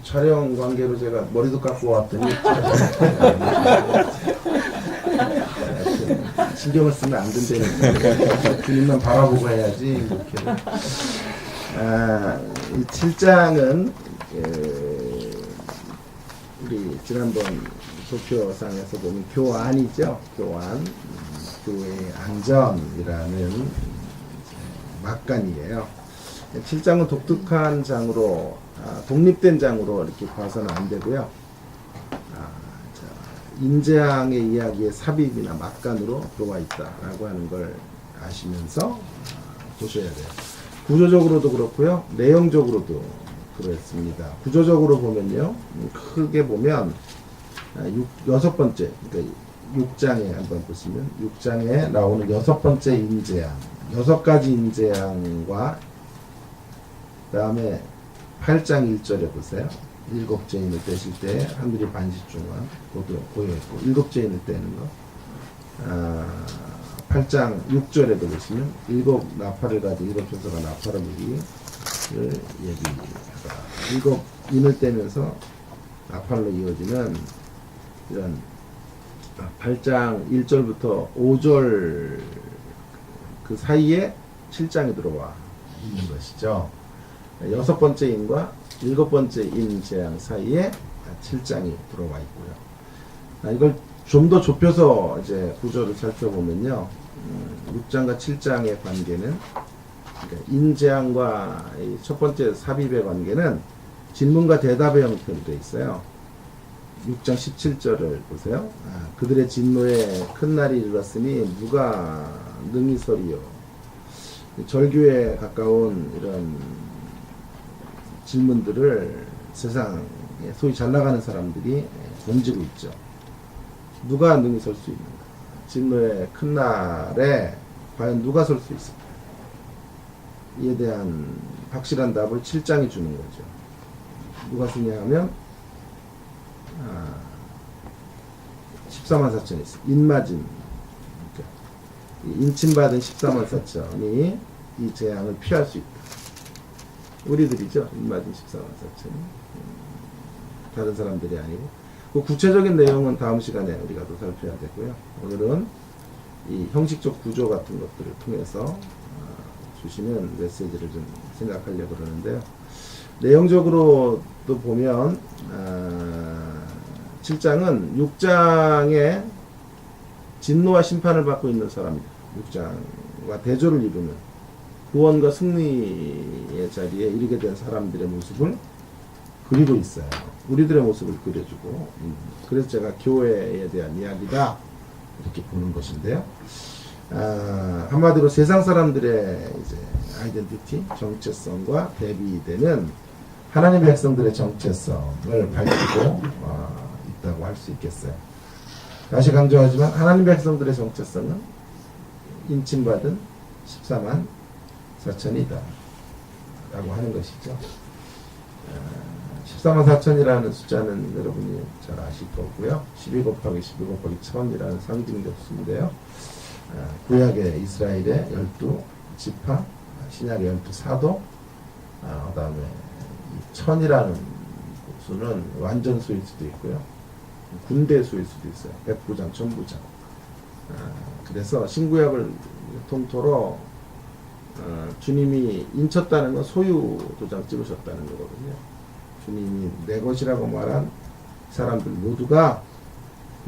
촬영 관계로 제가 머리도 깎고 왔더니 신경을 쓰면 안 된다니까. 주님만 바라보고 해야지. 이렇게. 이 7장은 우리 지난번 도표상에서 보면 교환이죠. 교환, 교회의 안전이라는 막간이에요. 7장은 독특한 장으로, 독립된 장으로 이렇게 봐서는 안 되고요. 인재앙의 이야기의 삽입이나 막간으로 들어와 있다라고 하는 걸 아시면서 보셔야 돼요. 구조적으로도 그렇고요, 내용적으로도 그렇습니다. 구조적으로 보면요, 크게 보면 여섯 번째, 그러니까 6장에 한번 보시면 6장에 나오는 여섯 번째 인재앙, 6가지 인재앙과 그 다음에 8장 1절에 보세요. 7죄인을 떼실 때 하늘이 반시중한 고요했고 7죄인을 떼는 거. 8장 6절에도 보시면 7 나팔을 가지고 7 조서가 나팔을 불기를 얘기하다. 7 인을 떼면서 나팔로 이어지는 이런 8장 1절부터 5절 그 사이에 7장이 들어와 있는 것이죠. 6번째 인과 7번째 인 재앙 사이에 7장이 들어와 있고요. 이걸 좀 더 좁혀서 이제 구조를 살펴보면요, 6장과 7장의 관계는, 그러니까 인 재앙과 첫 번째 삽입의 관계는 질문과 대답의 형태로 되어 있어요. 6장 17절을 보세요. 그들의 진노에 큰 날이 이르렀으니 누가 능히 서리요. 절규에 가까운 이런 질문들을 세상에 소위 잘 나가는 사람들이 던지고 있죠. 누가 능히 설 수 있는가? 진노의 큰 날에 과연 누가 설 수 있을까? 이에 대한 확실한 답을 7장이 주는 거죠. 누가 쓰냐 하면 14만 4천이 있어요. 인맞은, 그러니까 인침받은 14만 4천이 이 재앙을 피할 수 있다. 우리들이죠. 인맞은 14만 4천이. 다른 사람들이 아니고. 그 구체적인 내용은 다음 시간에 우리가 또 살펴야 되고요. 오늘은 이 형식적 구조 같은 것들을 통해서 주시는 메시지를 좀 생각하려고 그러는데요. 내용적으로도 보면 7장은 6장에 진노와 심판을 받고 있는 사람입니다. 6장과 대조를 이루는 구원과 승리의 자리에 이르게 된 사람들의 모습을 그리고 있어요. 우리들의 모습을 그려주고, 그래서 제가 교회에 대한 이야기다 이렇게 보는 것인데요. 한마디로 세상 사람들의 이제 아이덴티티, 정체성과 대비되는 하나님의 백성들의 정체성을 밝히고 있다고 할 수 있겠어요. 다시 강조하지만 하나님 백성들의 정체성은 인침받은 14만 4천이다 라고 하는 것이죠. 14만 4천이라는 숫자는 여러분이 잘 아실 거고요. 12 곱하기 12 곱하기 1000이라는 상징적 수인데요. 구약의 이스라엘의 12지파, 신약의 12사도, 그 다음에 1000이라는 수는 완전 수일 수도 있고요. 군대 수일 수도 있어요. 백부장, 천부장. 그래서 신구약을 통틀어 주님이 인쳤다는 건 소유 도장 찍으셨다는 거거든요. 주님이 내 것이라고 말한 사람들 모두가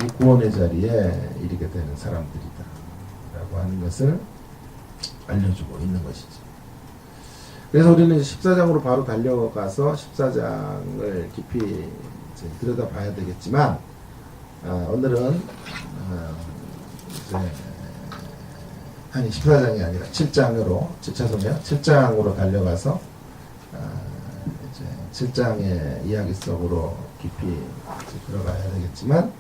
이 구원의 자리에 이르게 되는 사람들이다 라고 하는 것을 알려주고 있는 것이죠. 그래서 우리는 14장으로 바로 달려가서 14장을 깊이 이제 들여다 봐야 되겠지만, 오늘은 이제 아니 14장이 아니라 7장으로 7장으로 달려가서 이제 7장의 이야기 속으로 깊이 들어가야 되겠지만,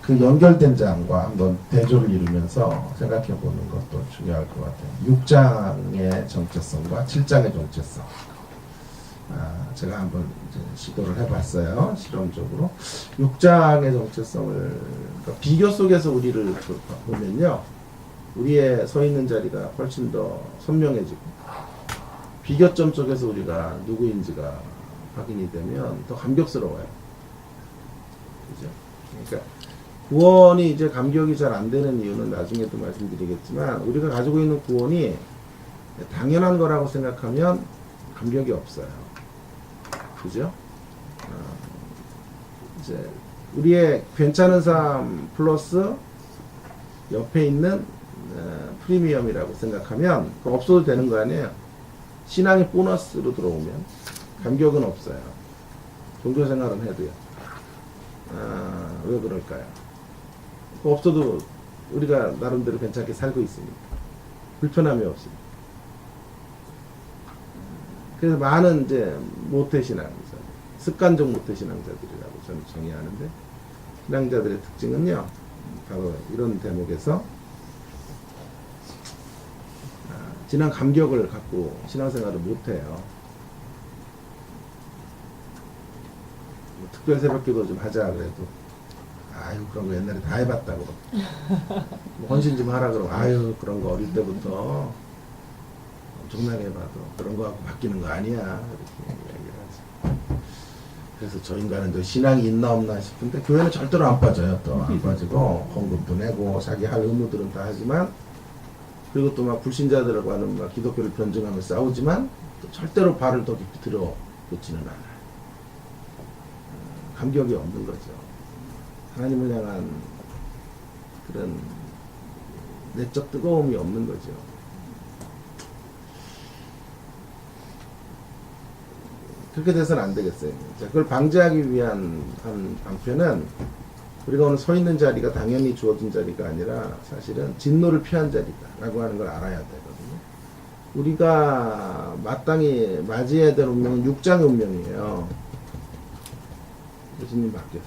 그 연결된 장과 한번 대조를 이루면서 생각해 보는 것도 중요할 것 같아요. 6장의 정체성과 7장의 정체성. 제가 한번 이제 시도를 해봤어요. 실험적으로. 6장의 정체성을, 그러니까 비교 속에서 우리를 보면요, 우리의 서 있는 자리가 훨씬 더 선명해지고, 비교점 속에서 우리가 누구인지가 확인이 되면 더 감격스러워요. 그죠? 그러니까 구원이 이제 감격이 잘 안 되는 이유는 나중에도 말씀드리겠지만, 우리가 가지고 있는 구원이 당연한 거라고 생각하면 감격이 없어요. 그죠? 이제 우리의 괜찮은 삶 플러스 옆에 있는 프리미엄이라고 생각하면 그거 없어도 되는 거 아니에요? 신앙이 보너스로 들어오면 감격은 없어요. 종교생활은 해도요. 왜 그럴까요? 그거 없어도 우리가 나름대로 괜찮게 살고 있으니까. 불편함이 없으니까. 그래서 많은 이제 모태신앙자, 습관적 모태신앙자들이라고 저는 정의하는데, 신앙자들의 특징은요, 바로 이런 대목에서 진한 감격을 갖고 신앙생활을 못해요. 뭐 특별 새벽기도 좀 하자 그래도, 아유 그런 거 옛날에 다 해봤다고, 뭐 헌신 좀 하라 그러고, 아유 그런 거 어릴 때부터 엄청나게 해봐도 그런 거 갖고 바뀌는 거 아니야, 이렇게 이야기를 하죠. 그래서 저 인간은 또 신앙이 있나 없나 싶은데, 교회는 절대로 안 빠져요. 또 안 빠지고 헌금도 내고 자기 할 의무들은 다 하지만, 그리고 또 막 불신자들과는 막 기독교를 변증하며 싸우지만 또 절대로 발을 더 깊이 들어놓지는 않아요. 감격이 없는 거죠. 하나님을 향한 그런 내적 뜨거움이 없는 거죠. 그렇게 돼서는 안 되겠어요. 자, 그걸 방지하기 위한 한 방편은, 우리가 오늘 서 있는 자리가 당연히 주어진 자리가 아니라 사실은 진노를 피한 자리다라고 하는 걸 알아야 되거든요. 우리가 마땅히 맞이해야 될 운명은 6장의 운명이에요. 예수님 밖에서.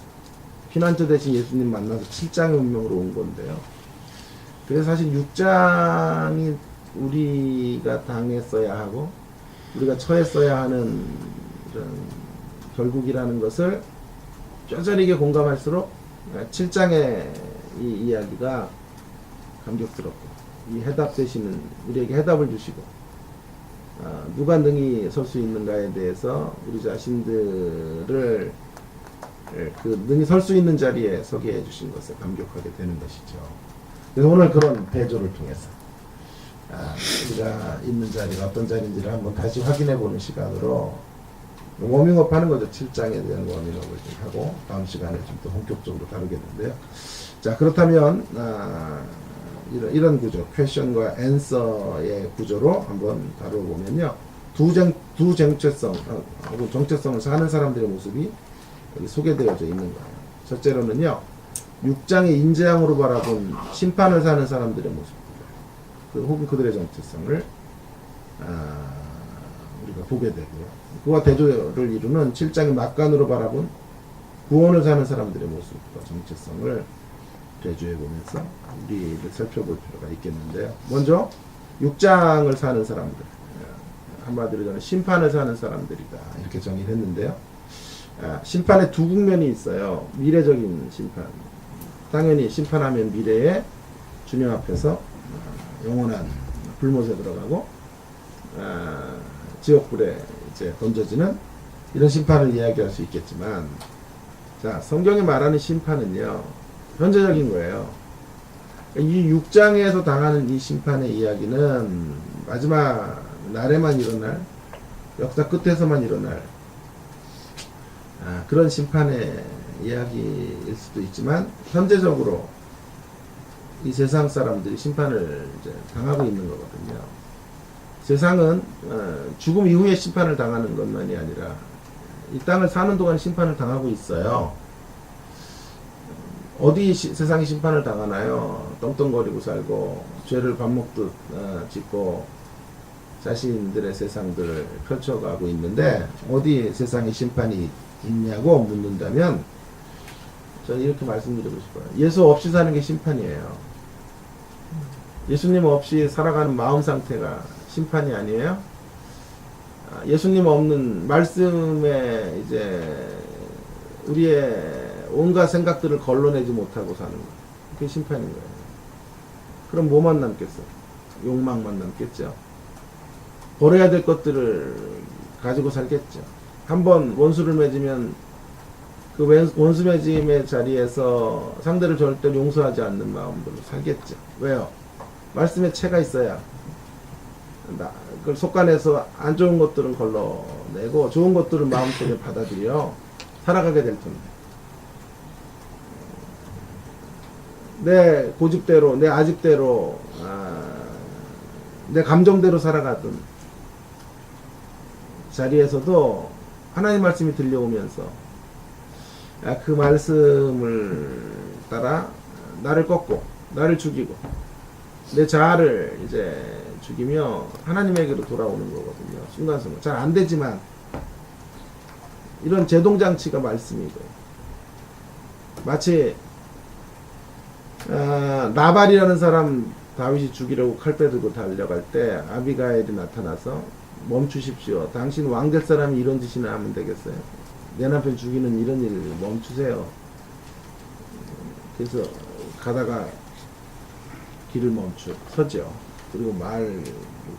피난처 대신 예수님 만나서 7장의 운명으로 온 건데요. 그래서 사실 6장이 우리가 당했어야 하고 우리가 처했어야 하는 이런 결국이라는 것을 뼈저리게 공감할수록 7장의 이 이야기가 감격스럽고, 이 해답 되시는 우리에게 해답을 주시고, 누가 능히 설 수 있는가에 대해서 우리 자신들을 그 능히 설 수 있는 자리에 서게 해주신 것에 감격하게 되는 것이죠. 그래서 오늘 그런 대조를 통해서 우리가 있는 자리가 어떤 자리인지를 한번 다시 확인해 보는 시간으로 워밍업 하는 거죠. 7장에 대한 워밍업을 좀 하고 다음 시간에 좀 더 본격적으로 다루겠는데요. 자, 그렇다면 이런 구조, 퀘션과 앤서의 구조로 한번 다뤄보면요, 두 정체성 혹은 정체성을 사는 사람들의 모습이 여기 소개되어져 있는 거예요. 첫째로는요, 6장의 인재양으로 바라본 심판을 사는 사람들의 모습들, 혹은 그들의 정체성을 우리가 보게 되고요. 그와 대조를 이루는 7장의 막간으로 바라본 구원을 사는 사람들의 모습과 정체성을 대조해 보면서 우리를 살펴볼 필요가 있겠는데요. 먼저 6장을 사는 사람들, 한마디로 저는 심판을 사는 사람들이다, 이렇게 정의를 했는데요. 심판에 두 국면이 있어요. 미래적인 심판, 당연히 심판하면 미래에 주님 앞에서 영원한 불못에 들어가고 지옥불에 이제 던져지는 이런 심판을 이야기할 수 있겠지만, 자, 성경이 말하는 심판은요, 현재적인 거예요. 이 6장에서 당하는 이 심판의 이야기는 마지막 날에만 일어날, 역사 끝에서만 일어날 그런 심판의 이야기일 수도 있지만, 현재적으로 이 세상 사람들이 심판을 이제 당하고 있는 거거든요. 세상은 죽음 이후에 심판을 당하는 것만이 아니라 이 땅을 사는 동안 심판을 당하고 있어요. 어디 세상이 심판을 당하나요? 떵떵거리고 살고 죄를 밥 먹듯 짓고 자신들의 세상들을 펼쳐가고 있는데, 어디 세상에 심판이 있냐고 묻는다면 저는 이렇게 말씀드리고 싶어요. 예수 없이 사는 게 심판이에요. 예수님 없이 살아가는 마음 상태가 심판이 아니에요? 예수님 없는 말씀에 이제 우리의 온갖 생각들을 걸러내지 못하고 사는 거, 그게 심판인 거예요. 그럼 뭐만 남겠어? 욕망만 남겠죠. 버려야 될 것들을 가지고 살겠죠. 한번 원수를 맺으면 그 원수 맺음의 자리에서 상대를 절대 용서하지 않는 마음으로 살겠죠. 왜요? 말씀에 채가 있어야 그걸 속간해서 안 좋은 것들은 걸러내고 좋은 것들은 마음속에 받아들여 살아가게 될 텐데, 내 고집대로, 내 아집대로, 내 감정대로 살아가던 자리에서도 하나님 말씀이 들려오면서 그 말씀을 따라 나를 꺾고 나를 죽이고 내 자아를 이제 죽이며 하나님에게로 돌아오는 거거든요. 순간순간 잘 안 되지만 이런 제동장치가 말씀이고요. 마치 나발이라는 사람 다윗이 죽이려고 칼 빼들고 달려갈 때 아비가일이 나타나서 멈추십시오. 당신 왕 될 사람이 이런 짓이나 하면 되겠어요. 내 남편 죽이는 이런 일 멈추세요. 그래서 가다가 길을 서죠. 그리고 말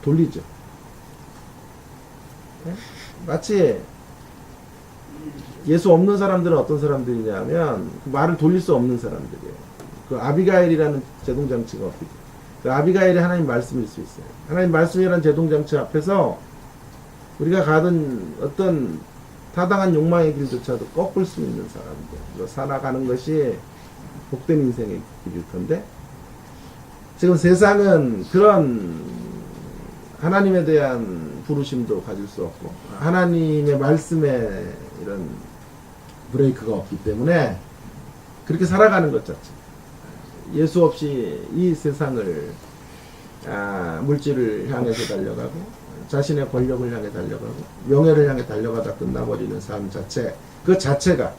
돌리죠. 네? 마치 예수 없는 사람들은 어떤 사람들이냐면 그 말을 돌릴 수 없는 사람들이에요. 그 아비가일이라는 제동장치가 없기 때문에. 그 아비가일이 하나님 말씀일 수 있어요. 하나님 말씀이라는 제동장치 앞에서 우리가 가던 어떤 타당한 욕망의 길조차도 꺾을 수 있는 사람들, 살아가는 것이 복된 인생의 길일 텐데, 지금 세상은 그런 하나님에 대한 부르심도 가질 수 없고 하나님의 말씀에 이런 브레이크가 없기 때문에 그렇게 살아가는 것 자체, 예수 없이 이 세상을 물질을 향해서 달려가고 자신의 권력을 향해 달려가고 명예를 향해 달려가다 끝나버리는 삶 자체, 그 자체가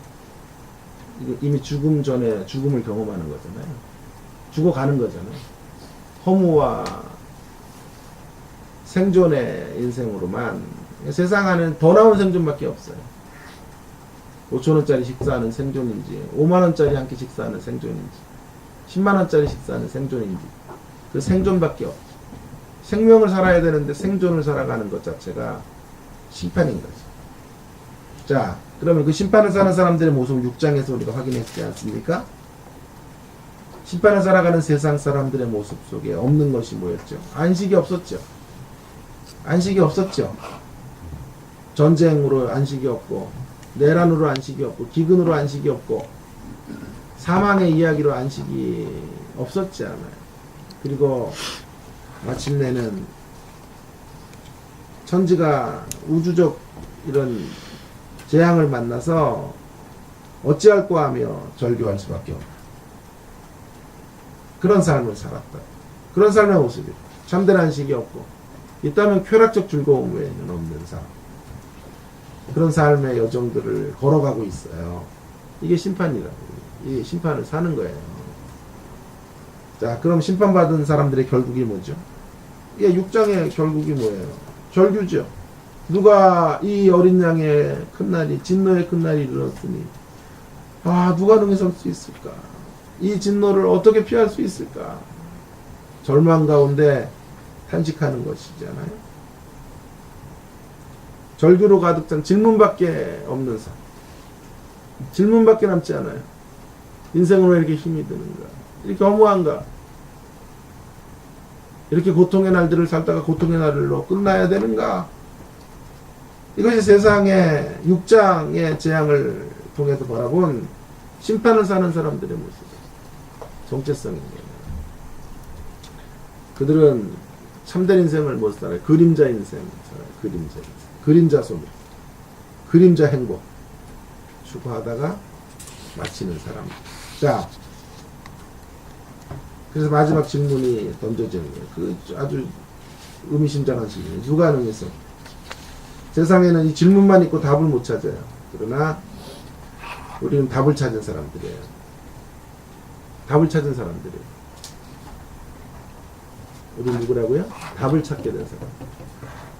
이미 죽음 전에 죽음을 경험하는 거잖아요. 죽어가는 거잖아요. 허무와 생존의 인생으로만, 세상 안에는 더 나은 생존밖에 없어요. 5,000원짜리 식사하는 생존인지 5만원짜리 한 끼 식사하는 생존인지 10만원짜리 식사하는 생존인지, 그 생존밖에 없죠. 생명을 살아야 되는데 생존을 살아가는 것 자체가 심판인 거죠. 자, 그러면 그 심판을 사는 사람들의 모습을 6장에서 우리가 확인했지 않습니까? 심판을 살아가는 세상 사람들의 모습 속에 없는 것이 뭐였죠? 안식이 없었죠. 안식이 없었죠. 전쟁으로 안식이 없고, 내란으로 안식이 없고, 기근으로 안식이 없고, 사망의 이야기로 안식이 없었지 않아요. 그리고 마침내는 천지가 우주적 이런 재앙을 만나서 어찌할꼬 하며 절규할 수밖에 없는 그런 삶을 살았다. 그런 삶의 모습이 참된 안식이 없고, 있다면 쾌락적 즐거움 외에는 없는 삶, 그런 삶의 여정들을 걸어가고 있어요. 이게 심판이라고. 이 심판을 사는 거예요. 자, 그럼 심판받은 사람들의 결국이 뭐죠? 예, 6장의 결국이 뭐예요? 절규죠. 누가 이 어린 양의 큰 날이, 진노의 큰 날이 이르렀으니 누가 능히 설 수 있을까? 이 진노를 어떻게 피할 수 있을까? 절망 가운데 탄식하는 것이잖아요. 절규로 가득 찬 질문밖에 없는 삶. 질문밖에 남지 않아요. 인생은 왜 이렇게 힘이 드는가? 이렇게 허무한가? 이렇게 고통의 날들을 살다가 고통의 날로 끝나야 되는가? 이것이 세상의 6장의 재앙을 통해서 바라본 심판을 사는 사람들의 모습, 정체성인 거예요. 그들은 참된 인생을 못 살아요. 그림자 인생 살아요. 그림자 인생. 그림자 속에 그림자 행복 추구하다가 마치는 사람. 자, 그래서 마지막 질문이 던져지는 거예요. 그 아주 의미심장한 질문. 누가 능해서? 세상에는 이 질문만 있고 답을 못 찾아요. 그러나 우리는 답을 찾은 사람들이에요. 답을 찾은 사람들이에요. 우리는 누구라고요? 답을 찾게 된 사람.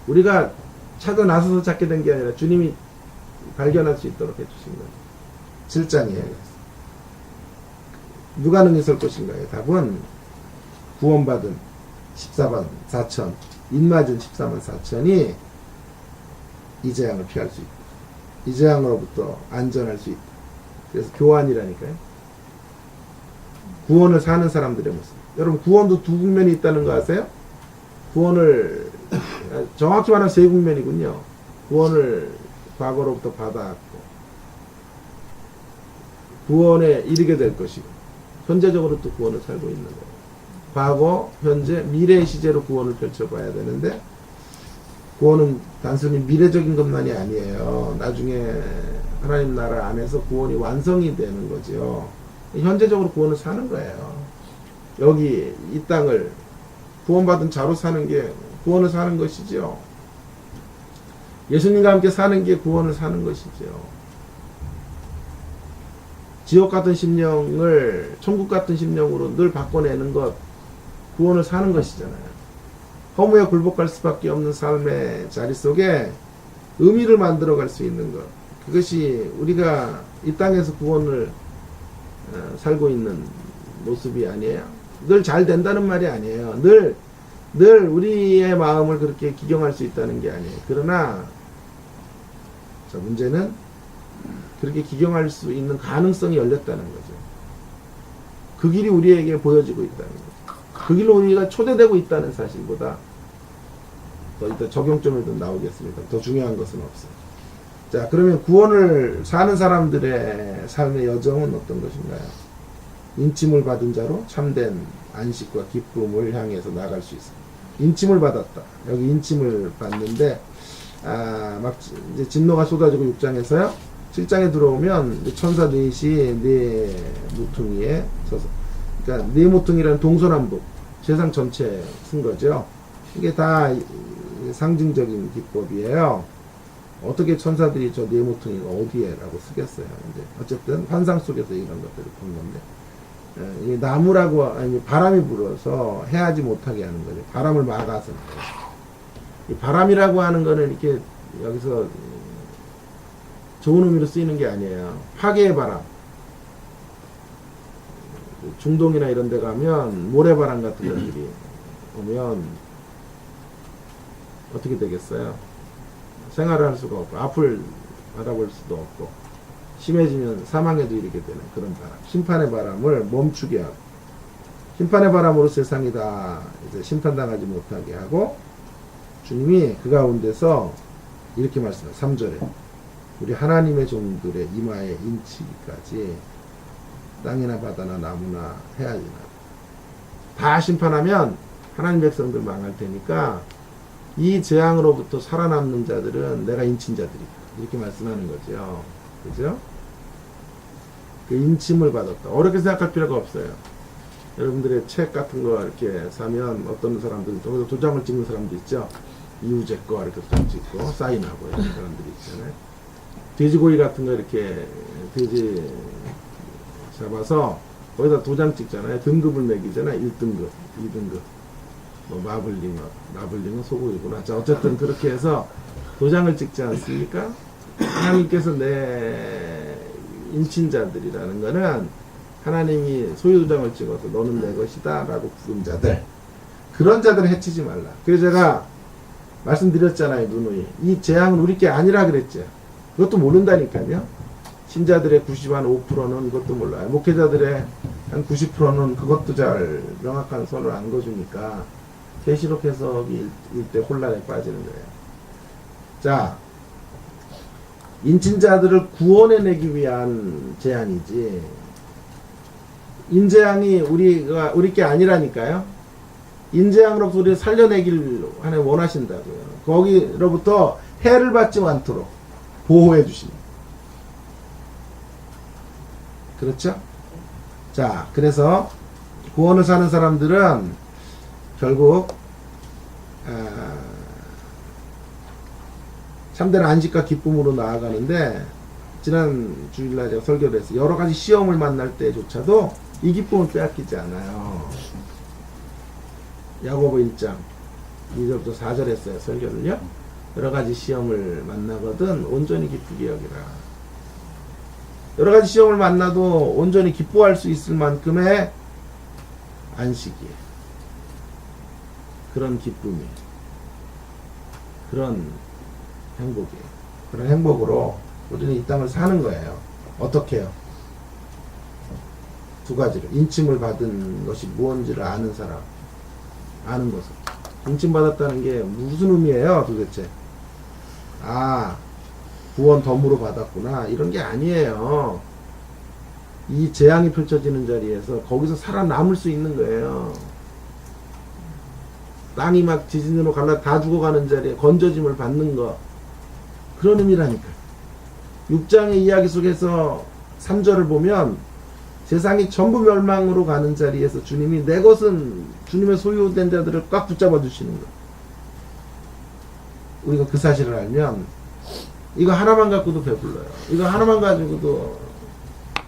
우리가 찾아 나서서 찾게 된 게 아니라 주님이 발견할 수 있도록 해주신 거예요. 7장이에요. 누가 능히 설 것인가요? 답은 구원받은 14만 4천, 입맞은 14만 4천이 이 재앙을 피할 수 있다. 이 재앙으로부터 안전할 수 있다. 그래서 교환이라니까요. 구원을 사는 사람들의 모습. 여러분 구원도 두 국면이 있다는 거 아세요? 구원을 정확히 말하면 세 국면이군요. 구원을 과거로부터 받아왔고 구원에 이르게 될 것이고 현재적으로 또 구원을 살고 있는 거예요. 과거, 현재, 미래의 시제로 구원을 펼쳐봐야 되는데 구원은 단순히 미래적인 것만이 아니에요. 나중에 하나님 나라 안에서 구원이 완성이 되는 거죠. 현재적으로 구원을 사는 거예요. 여기 이 땅을 구원받은 자로 사는 게 구원을 사는 것이죠. 예수님과 함께 사는 게 구원을 사는 것이죠. 지옥 같은 심령을 천국 같은 심령으로 늘 바꿔내는 것, 구원을 사는 것이잖아요. 허무에 굴복할 수밖에 없는 삶의 자리 속에 의미를 만들어갈 수 있는 것, 그것이 우리가 이 땅에서 구원을 살고 있는 모습이 아니에요. 늘 잘 된다는 말이 아니에요. 늘 우리의 마음을 그렇게 기경할 수 있다는 게 아니에요. 그러나 자, 문제는 그렇게 기경할 수 있는 가능성이 열렸다는 거죠. 그 길이 우리에게 보여지고 있다는 거죠. 그 길로 우리가 초대되고 있다는 사실보다 더 이따 적용점에도 나오겠습니다. 더 중요한 것은 없어요. 자, 그러면 구원을 사는 사람들의 삶의 여정은 어떤 것인가요? 인침을 받은 자로 참된 안식과 기쁨을 향해서 나갈 수 있습니다. 인침을 받았다. 여기 인침을 받는데 막 이제 진노가 쏟아지고 6장에서요. 7장에 들어오면 천사 넷이 네 모퉁이에 서서, 그러니까 네 모퉁이라는 동서남북 세상 전체 쓴 거죠. 이게 다 상징적인 기법이에요. 어떻게 천사들이 저 네 모퉁이가 어디에라고 쓰겠어요. 이제 어쨌든 환상 속에서 이런 것들을 본 건데, 이 나무라고 아니 바람이 불어서 해하지 못하게 하는 거죠. 바람을 막아서. 이 바람이라고 하는 거는 이렇게 여기서 좋은 의미로 쓰이는 게 아니에요. 파괴의 바람. 중동이나 이런 데 가면 모래바람 같은 것들이 오면 어떻게 되겠어요? 생활을 할 수가 없고 앞을 바라볼 수도 없고 심해지면 사망에도 이르게 되는 그런 바람. 심판의 바람을 멈추게 하고 심판의 바람으로 세상이 다 이제 심판당하지 못하게 하고 주님이 그 가운데서 이렇게 말씀해요. 3절에 우리 하나님의 종들의 이마에 인치기까지 땅이나 바다나 나무나 해야지나 다 심판하면 하나님 백성들 망할 테니까 이 재앙으로부터 살아남는 자들은 내가 인친 자들이다. 이렇게 말씀하는 거죠. 그죠? 그 인침을 받았다. 어렵게 생각할 필요가 없어요. 여러분들의 책 같은 거 이렇게 사면 어떤 사람들, 도장을 찍는 사람도 있죠. 이우재 거 이렇게 도장 찍고 사인하고 이런 사람들이 있잖아요. 돼지고기 같은 거 이렇게 돼지 잡아서 거기다 도장 찍잖아요. 등급을 매기잖아요. 1등급, 2등급. 뭐 마블링은 소고기구나. 자, 어쨌든 그렇게 해서 도장을 찍지 않습니까? 하나님께서 내 인친자들이라는 거는 하나님이 소유도장을 찍어서 너는 내 것이다 라고 부른 자들, 그런 자들을 해치지 말라. 그래서 제가 말씀드렸잖아요. 누누이 이 재앙은 우리 게 아니라 그랬죠. 그것도 모른다니까요. 신자들의 95%는 그것도 몰라요. 목회자들의 한 90%는 그것도 잘 명확한 선을 안 거주니까 계시록 해석이 일때 혼란에 빠지는 거예요. 자, 인친자들을 구원해내기 위한 재앙이지 인재앙이 우리 게 아니라니까요. 인재앙으로부터 우리를 살려내길 원하신다고요. 거기로부터 해를 받지 않도록 보호해 주십니다. 그렇죠? 자, 그래서 구원을 사는 사람들은 결국 참된 안식과 기쁨으로 나아가는데, 지난 주일날 제가 설교를 했어요. 여러 가지 시험을 만날 때조차도 이 기쁨을 빼앗기지 않아요. 야고보 1장 2절부터 4절 했어요. 설교를요. 여러 가지 시험을 만나거든 온전히 기쁘게 여기라. 여러 가지 시험을 만나도 온전히 기뻐할 수 있을 만큼의 안식이, 그런 기쁨이, 그런 행복이, 그런 행복으로 우리는 이 땅을 사는 거예요. 어떻게 해요? 두 가지로. 인침을 받은 것이 무엇인지를 아는 사람. 아는 것을. 인침받았다는 게 무슨 의미예요, 도대체? 아, 구원 덤으로 받았구나. 이런 게 아니에요. 이 재앙이 펼쳐지는 자리에서 거기서 살아남을 수 있는 거예요. 땅이 막 지진으로 갈라 다 죽어가는 자리에 건져짐을 받는 거. 그런 의미라니까. 6장의 이야기 속에서 3절을 보면 세상이 전부 멸망으로 가는 자리에서 주님이 내 것은 주님의 소유된 자들을 꽉 붙잡아 주시는 거예요. 우리가 그 사실을 알면 이거 하나만 갖고도 배불러요. 이거 하나만 가지고도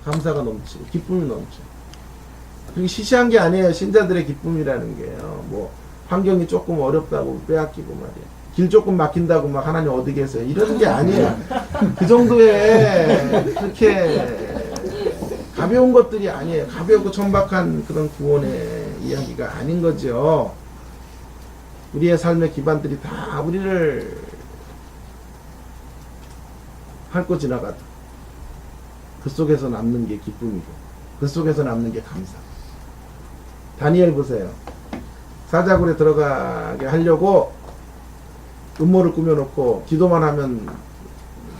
감사가 넘치고 기쁨이 넘쳐. 그게 시시한 게 아니에요. 신자들의 기쁨이라는 게요. 뭐 환경이 조금 어렵다고 빼앗기고 말이에요. 길 조금 막힌다고 막 하나님 어디 계세요? 이런 게 아니에요. 그 정도의 그렇게 가벼운 것들이 아니에요. 가볍고 천박한 그런 구원의 이야기가 아닌 거죠. 우리의 삶의 기반들이 다 우리를 핥고 지나가다. 그 속에서 남는 게 기쁨이고 그 속에서 남는 게 감사. 다니엘 보세요. 사자굴에 들어가게 하려고 음모를 꾸며놓고 기도만 하면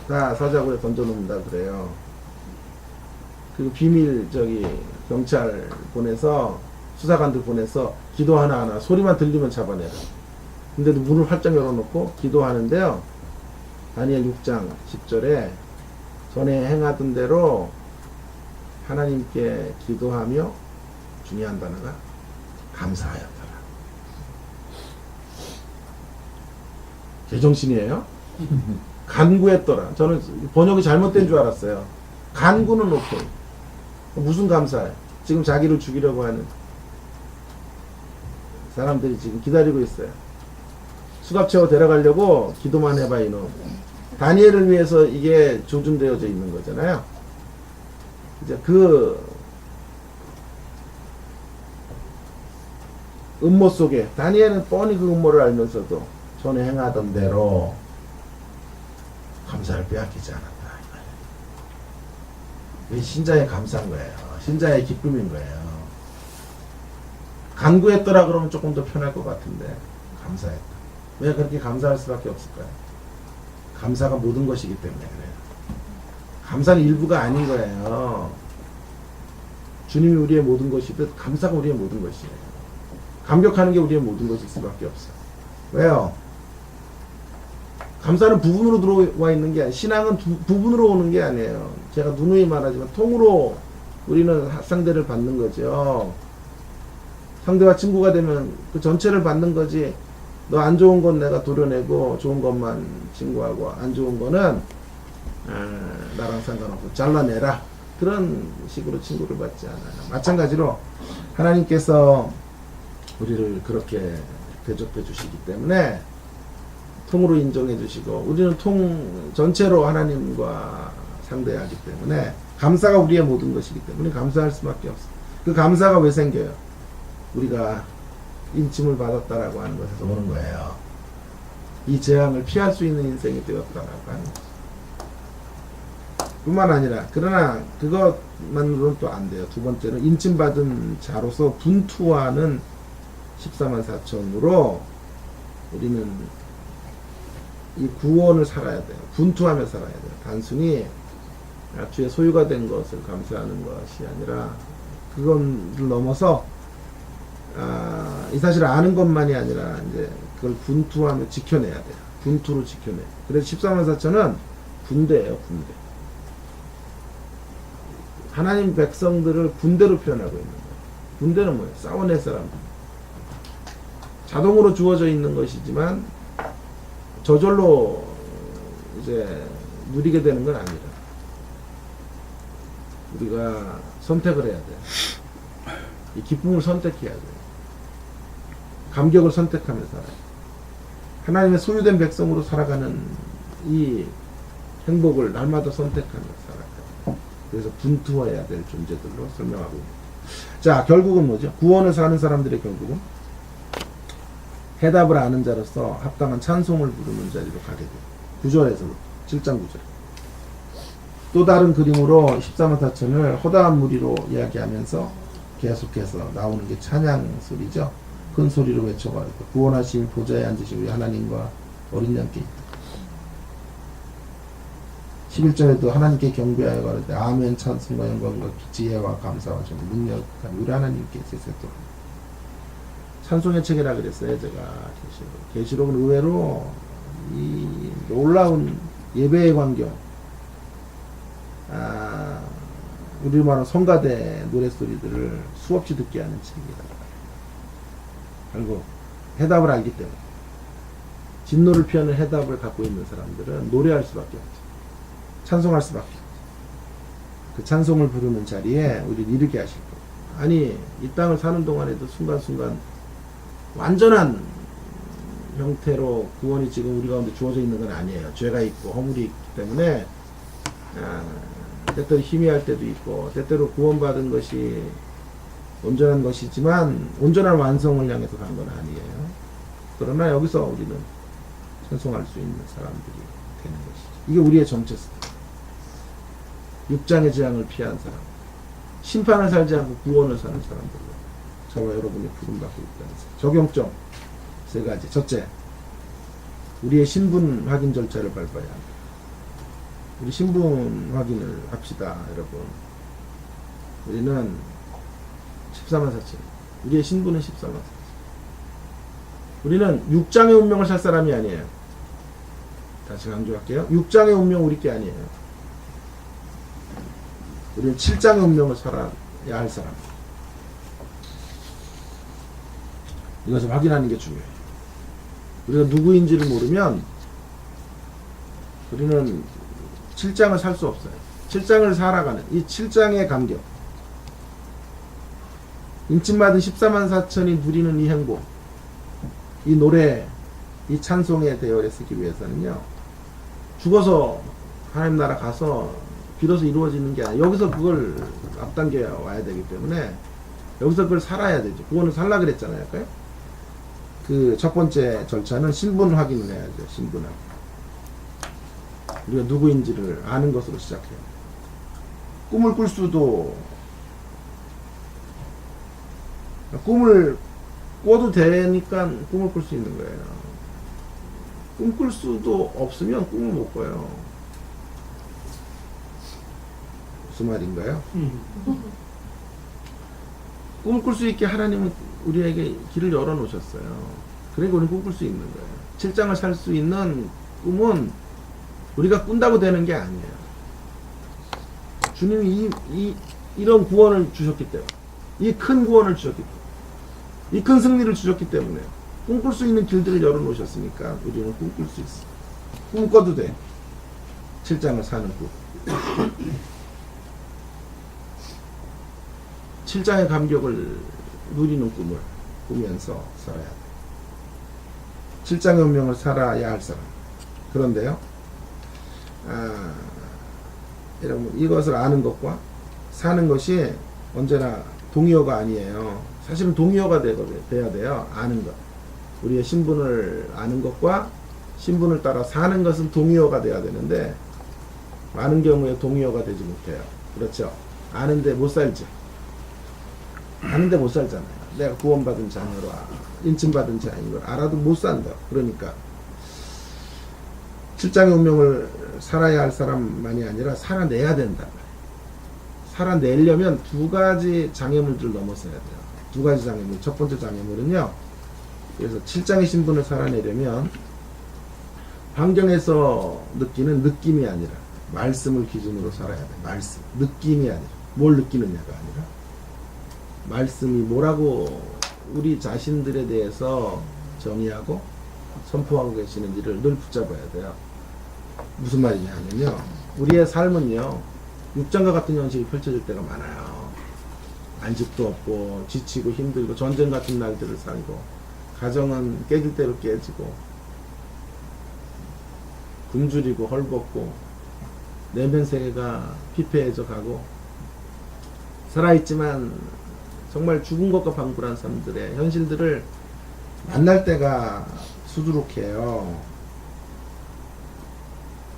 다 사자굴에 던져놓는다 그래요. 그리고 비밀 경찰 보내서 수사관들 보내서 기도 하나하나 소리만 들리면 잡아내라. 근데도 문을 활짝 열어놓고 기도하는데요. 다니엘 6장 10절에 전에 행하던 대로 하나님께 기도하며 중요한 단어가 감사하였더라. 제정신이에요? 간구했더라. 저는 번역이 잘못된 줄 알았어요. 간구는 오케이. 무슨 감사해? 지금 자기를 죽이려고 하는 사람들이 지금 기다리고 있어요. 수갑 채워 데려가려고 기도만 해봐 이놈. 다니엘을 위해서 이게 조준되어져 있는 거잖아요. 이제 그 음모 속에 다니엘은 뻔히 그 음모를 알면서도 전에 행하던 대로 감사를 빼앗기지 않았다. 이게 신자의 감사인 거예요. 신자의 기쁨인 거예요. 간구했더라 그러면 조금 더 편할 것 같은데 감사했다. 왜 그렇게 감사할 수밖에 없을까요? 감사가 모든 것이기 때문에 그래요. 감사는 일부가 아닌 거예요. 주님이 우리의 모든 것이듯 감사가 우리의 모든 것이에요. 감격하는 게 우리의 모든 것일 수밖에 없어요. 왜요? 감사는 부분으로 들어와 있는 게 아니에요. 신앙은 부분으로 오는 게 아니에요. 제가 누누이 말하지만 통으로 우리는 상대를 받는 거죠. 상대와 친구가 되면 그 전체를 받는 거지. 너 안 좋은 건 내가 도려내고 좋은 것만 친구하고 안 좋은 거는 나랑 상관없고 잘라내라. 그런 식으로 친구를 받지 않아요. 마찬가지로 하나님께서 우리를 그렇게 대접해 주시기 때문에 통으로 인정해 주시고 우리는 통 전체로 하나님과 상대하기 때문에 감사가 우리의 모든 것이기 때문에 감사할 수밖에 없어요. 그 감사가 왜 생겨요? 우리가 인침을 받았다라고 하는 것에서 오는 거예요. 이 재앙을 피할 수 있는 인생이 되었다라고 하는 거죠. 뿐만 아니라 그러나 그것만으로는 또 안 돼요. 두 번째는 인침받은 자로서 분투하는 14만 4천으로 우리는 이 구원을 살아야 돼요. 분투하며 살아야 돼요. 단순히 주의 소유가 된 것을 감사하는 것이 아니라 그걸 넘어서 이 사실을 아는 것만이 아니라 이제 그걸 분투하며 지켜내야 돼요. 분투로 지켜내. 그래서 14만 4천은 군대예요. 군대. 하나님 백성들을 군대로 표현하고 있는 거예요. 군대는 뭐예요? 싸워낼 사람들. 자동으로 주어져 있는 것이지만 저절로 이제 누리게 되는 건 아니라 우리가 선택을 해야 돼요. 이 기쁨을 선택해야 돼요. 감격을 선택하며 살아요. 하나님의 소유된 백성으로 살아가는 이 행복을 날마다 선택하며 살아가요. 그래서 분투해야 될 존재들로 설명하고 있습니다. 자, 결국은 뭐죠? 구원을 사는 사람들의 결국은 해답을 아는 자로서 합당한 찬송을 부르는 자리로 가게 돼요. 9절에서 7장 9절. 또 다른 그림으로 14만 4천을 허다한 무리로 이야기하면서 계속해서 나오는 게 찬양 소리죠. 큰 소리로 외쳐가지고 구원하신 보좌에 앉으신 우리 하나님과 어린 양께 있다. 11절에도 하나님께 경배하여 가로되 아멘 찬송과 영광과 지혜와 감사와 좀 능력한 우리 하나님께 세세토록. 찬송의 책이라 그랬어요. 제가 계시록은 의외로 이 놀라운 예배의 광경, 우리 말로 성가대 노랫소리들을 수없이 듣게 하는 책이다. 그리고 해답을 알기 때문에 진노를 피하는 해답을 갖고 있는 사람들은 노래할 수밖에 없죠. 찬송할 수밖에 없죠. 그 찬송을 부르는 자리에 우리를 이르게 하실 거예요. 아니 이 땅을 사는 동안에도 순간순간 완전한 형태로 구원이 지금 우리 가운데 주어져 있는 건 아니에요. 죄가 있고 허물이 있기 때문에 때때로 희미할 때도 있고 때때로 구원받은 것이 온전한 것이지만 온전한 완성을 향해서 간 건 아니에요. 그러나 여기서 우리는 찬송할 수 있는 사람들이 되는 것이죠. 이게 우리의 정체성. 육장의 재앙을 피한 사람, 심판을 살지 않고 구원을 사는 사람들로 저와 여러분이 부름받고 있다는 사람. 적용점 세 가지. 첫째, 우리의 신분 확인 절차를 밟아야 합니다. 우리 신분 확인을 합시다, 여러분. 우리는 14만 4천. 우리의 신분은 14만 4천. 우리는 6장의 운명을 살 사람이 아니에요. 다시 강조할게요. 6장의 운명 우리 게 아니에요. 우리는 7장의 운명을 살아야 할 사람. 이것을 확인하는 게 중요해요. 우리가 누구인지를 모르면 우리는 7장을 살 수 없어요. 7장을 살아가는 이 7장의 감격, 인침받은 14만 4천이 누리는 이 행복, 이 노래, 이 찬송의 대열에 쓰기 위해서는요, 죽어서 하나님 나라 가서 비로소 이루어지는 게 아니라 여기서 그걸 앞당겨 와야 되기 때문에 여기서 그걸 살아야 되죠. 그거는 살라 그랬잖아요. 그 첫 번째 절차는 신분 확인을 해야죠. 신분 확인. 우리가 누구인지를 아는 것으로 시작해요. 꿈을 꿀 수도, 꿈을 꿔도 되니까 꿈을 꿀 수 있는 거예요. 꿈 꿀 수도 없으면 꿈을 못 꿔요. 무슨 말인가요? 꿈을 꿀 수 있게 하나님은 우리에게 길을 열어 놓으셨어요. 그러니까 우리는 꿈꿀 수 있는 거예요. 7장을 살 수 있는 꿈은 우리가 꾼다고 되는 게 아니에요. 주님이 이런 구원을 주셨기 때문에, 이 큰 구원을 주셨기 때문에, 이 큰 승리를 주셨기 때문에 꿈꿀 수 있는 길들을 열어 놓으셨으니까 우리는 꿈꿀 수 있어. 꿈 꿔도 돼. 7장을 사는 꿈. 7장의 감격을 누리는 꿈을 꾸면서 살아야 돼. 7장의 운명을 살아야 할 사람. 그런데요, 여러분, 이것을 아는 것과 사는 것이 언제나 동의어가 아니에요. 사실은 동의어가 돼야 돼요. 아는 것. 우리의 신분을 아는 것과 신분을 따라 사는 것은 동의어가 돼야 되는데, 많은 경우에 동의어가 되지 못해요. 그렇죠? 아는데 못 살지. 아는데 못 살잖아요. 내가 구원받은 자녀로, 인침받은 자인 걸 알아도 못 산다. 그러니까 7장의 운명을 살아야 할 사람만이 아니라 살아내야 된다. 살아내려면 두 가지 장애물들을 넘어서야 돼요. 두 가지 장애물. 첫 번째 장애물은요, 그래서 7장의 신분을 살아내려면 환경에서 느끼는 느낌이 아니라 말씀을 기준으로 살아야 돼. 말씀. 느낌이 아니라. 뭘 느끼느냐가 아니라 말씀이 뭐라고 우리 자신들에 대해서 정의하고 선포하고 계시는지를 늘 붙잡아야 돼요. 무슨 말이냐 하면요, 우리의 삶은요, 육장과 같은 현실이 펼쳐질 때가 많아요. 안식도 없고 지치고 힘들고 전쟁 같은 날들을 살고, 가정은 깨질 대로 깨지고 굶주리고 헐벗고 내면 세계가 피폐해져 가고, 살아있지만 정말 죽은 것과 방불한 사람들의 현실들을 만날 때가 수두룩해요.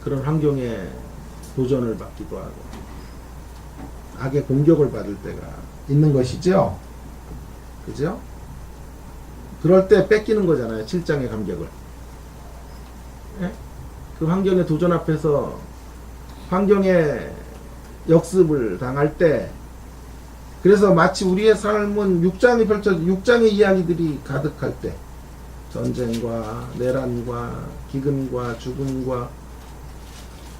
그런 환경에 도전을 받기도 하고 악의 공격을 받을 때가 있는 것이죠. 그죠? 그럴 때 뺏기는 거잖아요. 7장의 감격을. 예? 그 환경의 도전 앞에서 환경의 역습을 당할 때, 그래서 마치 우리의 삶은 6장의 이야기들이 가득할 때, 전쟁과 내란과 기근과 죽음과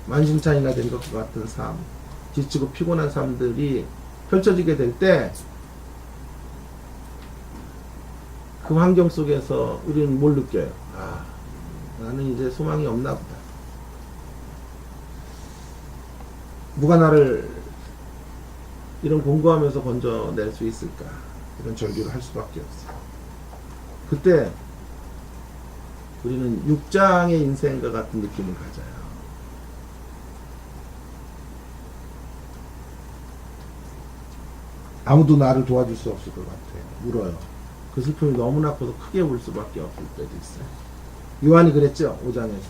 만신창이가 된 것 같은 삶, 지치고 피곤한 삶들이 펼쳐지게 될 때, 그 환경 속에서 우리는 뭘 느껴요? 아, 나는 이제 소망이 없나 보다. 누가 나를 이런 공고하면서 건져낼 수 있을까? 이런 절규를 할 수밖에 없어요. 그때 우리는 6장의 인생과 같은 느낌을 가져요. 아무도 나를 도와줄 수 없을 것 같아요. 울어요. 그 슬픔이 너무나 커서 크게 울 수밖에 없을 때도 있어요. 요한이 그랬죠? 5장에서.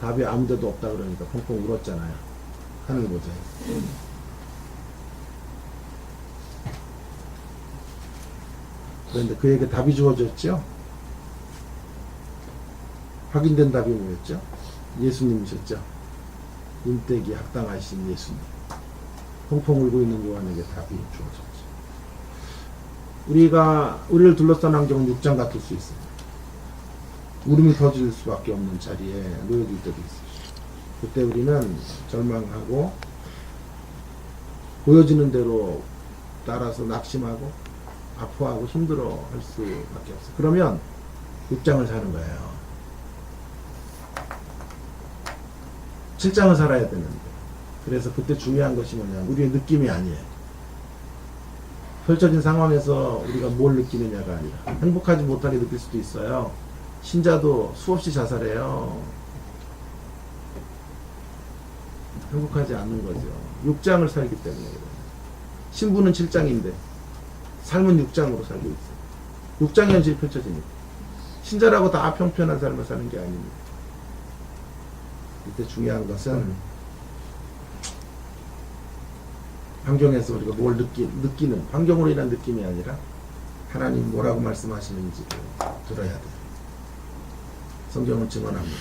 답이 아무 데도 없다 그러니까 펑펑 울었잖아요. 하늘 보자. 그런데 그에게 답이 주어졌죠? 확인된 답이 뭐였죠? 예수님이셨죠? 인대기 합당하신 예수님. 펑펑 울고 있는 요한에게 답이 주어졌죠. 우리를 둘러싼 환경은 6장 같을 수 있어요. 울음이 터질 수밖에 없는 자리에 놓여질 때도 있어요. 그때 우리는 절망하고 보여지는 대로 따라서 낙심하고 아파하고 힘들어 할 수밖에 없어요. 그러면 6장을 사는 거예요. 7장을 살아야 되는데. 그래서 그때 중요한 것이 뭐냐, 우리의 느낌이 아니에요. 펼쳐진 상황에서 우리가 뭘 느끼느냐가 아니라, 행복하지 못하게 느낄 수도 있어요. 신자도 수없이 자살해요. 행복하지 않는 거죠. 6장을 살기 때문에 그래요. 신부는 7장인데 삶은 6장으로 살고 있어요. 6장의 현실이 펼쳐집니다. 신자라고 다 평편한 삶을 사는 게 아닙니다. 이때 중요한 것은 환경에서 우리가 뭘 느끼는, 환경으로 인한 느낌이 아니라 하나님 뭐라고 말씀하시는지를 들어야 돼요. 성경은 증언합니다.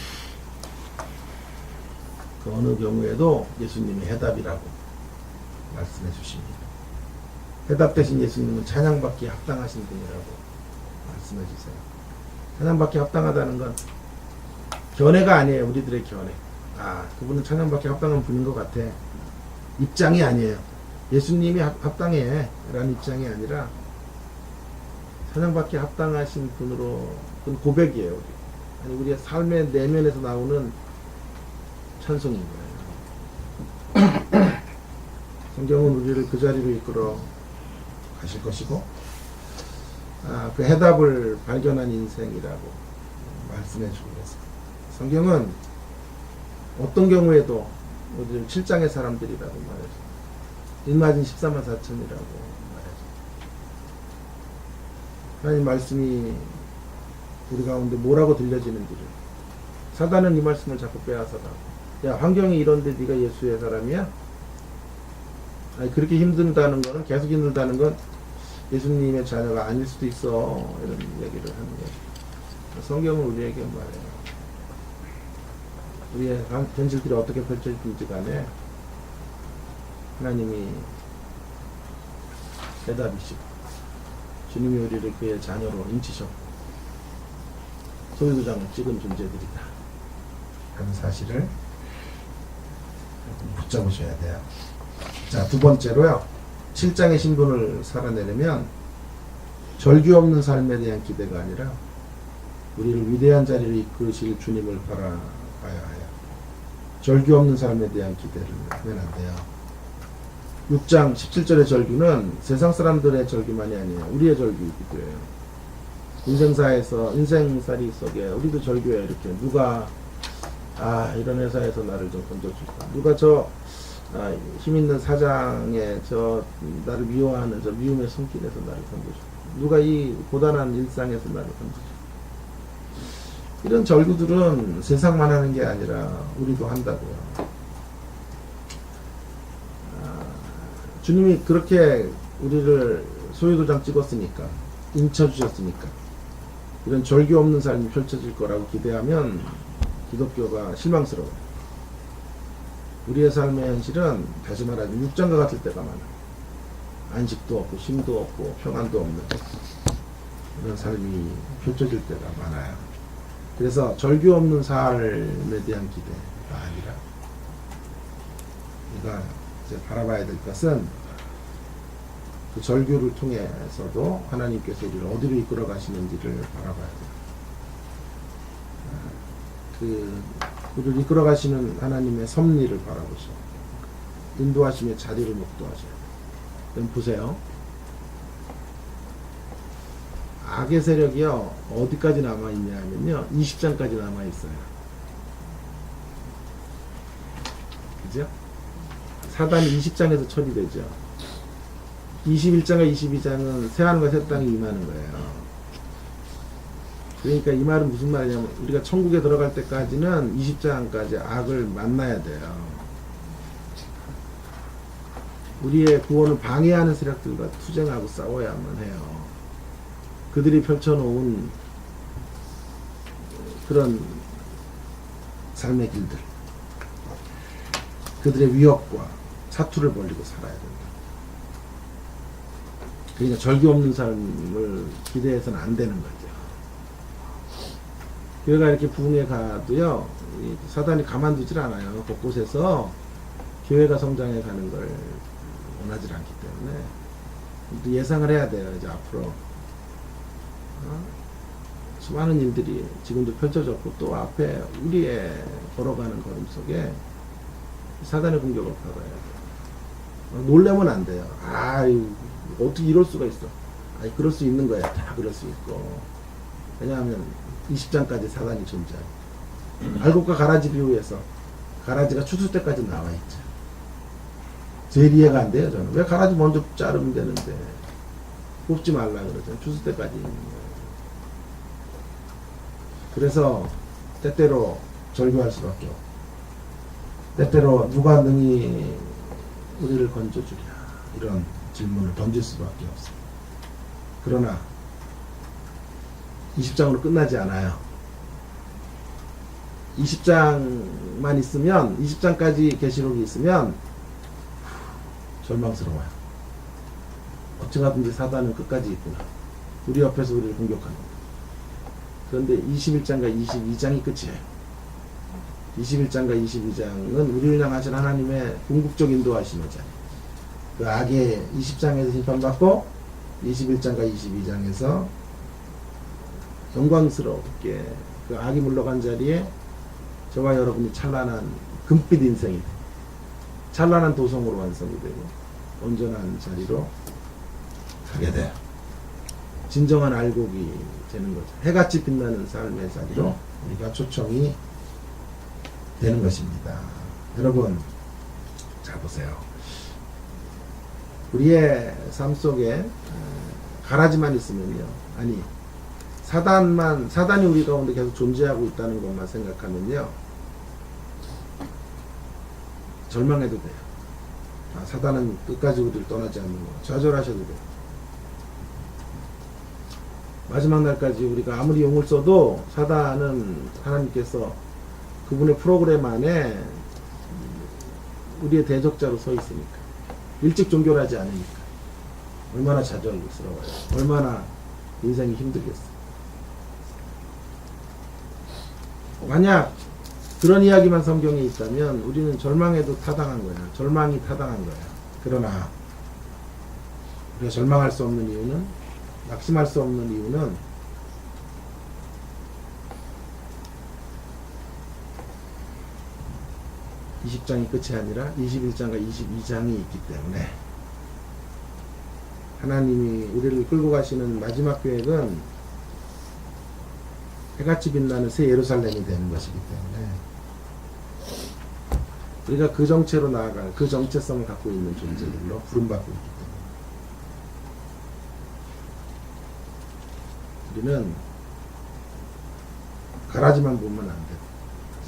그 어느 경우에도 예수님의 해답이라고 말씀해 주십니다. 해답 대신 예수님은 찬양받기에 합당하신 분이라고 말씀해 주세요. 찬양받기에 합당하다는 건 견해가 아니에요. 우리들의 견해. 아, 그분은 찬양받기에 합당한 분인 것 같아. 입장이 아니에요. 예수님이 합당해 라는 입장이 아니라 찬양받기에 합당하신 분으로, 그건 고백이에요. 아니, 우리의 삶의 내면에서 나오는 찬송인 거예요. 성경은 우리를 그 자리로 이끌어 가실 것이고, 그 해답을 발견한 인생이라고 말씀해 주고 있습니다. 성경은 어떤 경우에도 우리 7장의 사람들이라고 말해요. 일맞은 14만 4천이라고 말해요. 하나님 말씀이 우리 가운데 뭐라고 들려지는지를, 사단은 이 말씀을 자꾸 빼앗아가고, 야, 환경이 이런데 네가 예수의 사람이야? 아니, 그렇게 힘든다는 거는, 계속 힘들다는 건 예수님의 자녀가 아닐 수도 있어, 이런 얘기를 하는 거예요. 성경은 우리에게 말해요. 우리의 현실들이 어떻게 펼쳐질지 간에 하나님이 대답이시고, 주님이 우리를 그의 자녀로 인치셨고 소유도장을 찍은 존재들이다 하는 사실을 붙잡으셔야 돼요. 자, 두 번째로요, 7장의 신분을 살아내려면 절규 없는 삶에 대한 기대가 아니라 우리를 위대한 자리를 이끄실 주님을 바라봐야 해요. 절규 없는 삶에 대한 기대를 하면 안 돼요. 6장 17절의 절규는 세상 사람들의 절규만이 아니에요. 우리의 절규이기도 해요. 인생살이 속에 우리도 절규해요. 이렇게 누가 이런 회사에서 나를 좀 건져줄까, 누가 힘있는 사장에 나를 미워하는 미움의 손길에서 나를 건져줄까, 누가 이 고단한 일상에서 나를 건져줄까. 이런 절규들은 세상만 하는 게 아니라 우리도 한다고요. 주님이 그렇게 우리를 소유도장 찍었으니까, 인쳐주셨으니까, 이런 절규 없는 삶이 펼쳐질 거라고 기대하면 기독교가 실망스러워요. 우리의 삶의 현실은 다시 말하면 육장과 같을 때가 많아요. 안식도 없고 쉼도 없고 평안도 없는 이런 삶이 펼쳐질 때가 많아요. 그래서 절규 없는 삶에 대한 기대가 아니라 우리가 이제 바라봐야 될 것은 그 절규를 통해서도 하나님께서 우리를 어디로 이끌어 가시는지를 바라봐야 돼요. 우리를 이끌어 가시는 하나님의 섭리를 바라보셔. 인도하심의 자리를 목도하셔요. 그럼 보세요. 악의 세력이요, 어디까지 남아있냐 하면요, 20장까지 남아있어요. 그죠? 사단이 20장에서 처리되죠. 21장과 22장은 새하늘과 새 땅이 임하는 거예요. 그러니까 이 말은 무슨 말이냐면, 우리가 천국에 들어갈 때까지는 20장까지 악을 만나야 돼요. 우리의 구원을 방해하는 세력들과 투쟁하고 싸워야만 해요. 그들이 펼쳐놓은 그런 삶의 길들, 그들의 위협과 사투를 벌리고 살아야 된다. 그러니까 절규 없는 삶을 기대해서는 안 되는 거죠. 교회가 이렇게 부흥해 가도요, 사단이 가만두질 않아요. 곳곳에서 교회가 성장해 가는 걸 원하지 않기 때문에 예상을 해야 돼요. 이제 앞으로 수많은 일들이 지금도 펼쳐졌고, 또 앞에 우리의 걸어가는 걸음 속에 사단의 공격을 받아야 돼요. 놀라면 안 돼요. 어떻게 이럴 수가 있어. 그럴 수 있는 거야. 다 그럴 수 있고. 왜냐하면 20장까지 사단이 존재하고, 알곡과 가라지 비유에서 가라지가 추수 때까지 나와 있죠. 제일 이해가 안 돼요, 저는. 왜 가라지 먼저 자르면 되는데 뽑지 말라 그러죠. 추수 때까지 있는 거예요. 그래서 때때로 절규할 수밖에 없고, 때때로 누가 능히 우리를 건져주랴, 이런 질문을 던질 수밖에 없어요. 그러나 20장으로 끝나지 않아요. 20장만 있으면, 20장까지 계시록이 있으면 절망스러워요. 어찌가든지 사단은 끝까지 있구나. 우리 옆에서 우리를 공격하는 거예요. 그런데 21장과 22장이 끝이에요. 21장과 22장은 우리를 향하신 하나님의 궁극적 인도하심의 자리. 그 악의 20장에서 심판받고 21장과 22장에서 영광스럽게 그 악이 물러간 자리에 저와 여러분이 찬란한 금빛 인생이 되고, 찬란한 도성으로 완성이 되고, 온전한 자리로 가게 돼요. 진정한 알곡이 되는 거죠. 해같이 빛나는 삶의 자리로 우리가 초청이 되는 것입니다. 여러분, 잘 보세요. 우리의 삶 속에 가라지만 있으면요, 사단이 우리 가운데 계속 존재하고 있다는 것만 생각하면요, 절망해도 돼요. 사단은 끝까지 우리를 떠나지 않는 거, 좌절하셔도 돼요. 마지막 날까지 우리가 아무리 용을 써도 사단은 하나님께서 그분의 프로그램 안에 우리의 대적자로 서 있으니까, 일찍 종결하지 않으니까 얼마나 좌절스러워요. 얼마나 인생이 힘들겠어요. 만약 그런 이야기만 성경에 있다면 우리는 절망에도 타당한 거야. 절망이 타당한 거야. 그러나 우리가 절망할 수 없는 이유는, 낙심할 수 없는 이유는 (20장이) 끝이 아니라 21장과 22장이 있기 때문에, 하나님이 우리를 끌고 가시는 마지막 계획은 해같이 빛나는 새 예루살렘이 되는 것이기 때문에, 우리가 그 정체로 나아갈, 그 정체성을 갖고 있는 존재들로 부름받고 있기 때문에, 우리는 가라지만 보면 안 돼요.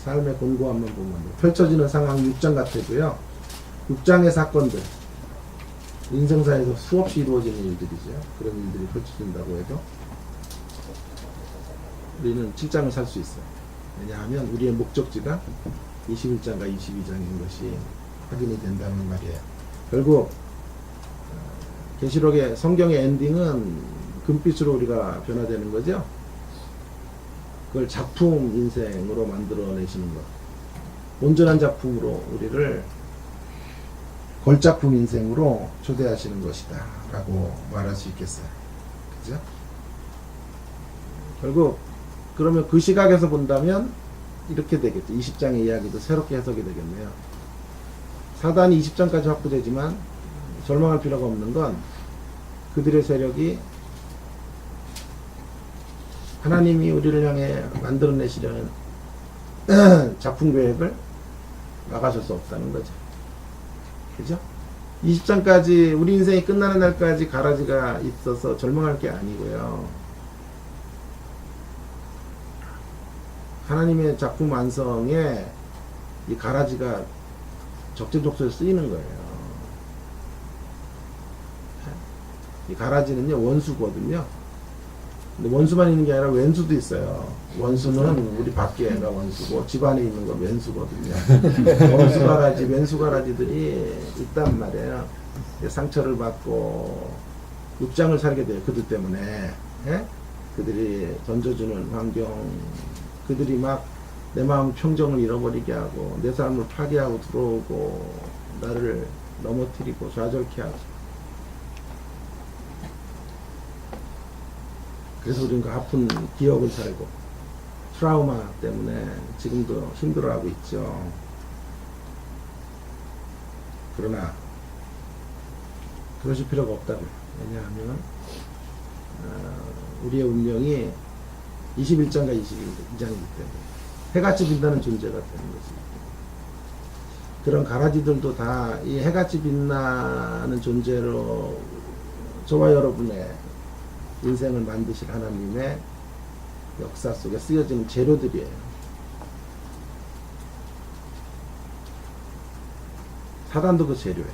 삶의 공고함만 보면 안 돼요. 펼쳐지는 상황이 6장 같아도요, 6장의 사건들, 인생사에서 수없이 이루어지는 일들이죠. 그런 일들이 펼쳐진다고 해도 우리는 7장을 살 수 있어요. 왜냐하면 우리의 목적지가 21장과 22장인 것이 확인이 된다는 말이에요. 결국 계시록의 성경의 엔딩은 금빛으로 우리가 변화되는 거죠. 그걸 작품 인생으로 만들어내시는 것. 온전한 작품으로 우리를 걸작품 인생으로 초대하시는 것이다 라고 말할 수 있겠어요. 그죠? 결국 그러면 그 시각에서 본다면 이렇게 되겠죠. 20장의 이야기도 새롭게 해석이 되겠네요. 사단이 20장까지 확보되지만 절망할 필요가 없는 건 그들의 세력이 하나님이 우리를 향해 만들어내시려는 작품 계획을 막아설 수 없다는 거죠. 그죠? 20장까지 우리 인생이 끝나는 날까지 가라지가 있어서 절망할 게 아니고요. 하나님의 작품 완성에 이 가라지가 적재적소에 쓰이는 거예요. 이 가라지는요, 원수거든요. 근데 원수만 있는 게 아니라 왼수도 있어요. 원수는 우리 밖에가 원수고 집 안에 있는 건 왼수거든요. 원수 가라지, 왼수 가라지들이 있단 말이에요. 상처를 받고 육장을 살게 돼요. 그들 때문에. 예? 그들이 던져주는 환경, 그들이 막 내 마음 평정을 잃어버리게 하고 내 삶을 파괴하고 들어오고 나를 넘어뜨리고 좌절케 하고. 그래서 우리는 그 아픈 기억을 살고 트라우마 때문에 지금도 힘들어하고 있죠. 그러나 그러실 필요가 없다고요. 왜냐하면 우리의 운명이 21장과 22장이기 때문에 해같이 빛나는 존재가 되는 것입니다. 그런 가라지들도 다 이 해같이 빛나는 존재로 저와 여러분의 인생을 만드실 하나님의 역사 속에 쓰여지는 재료들이에요. 사단도 그 재료예요.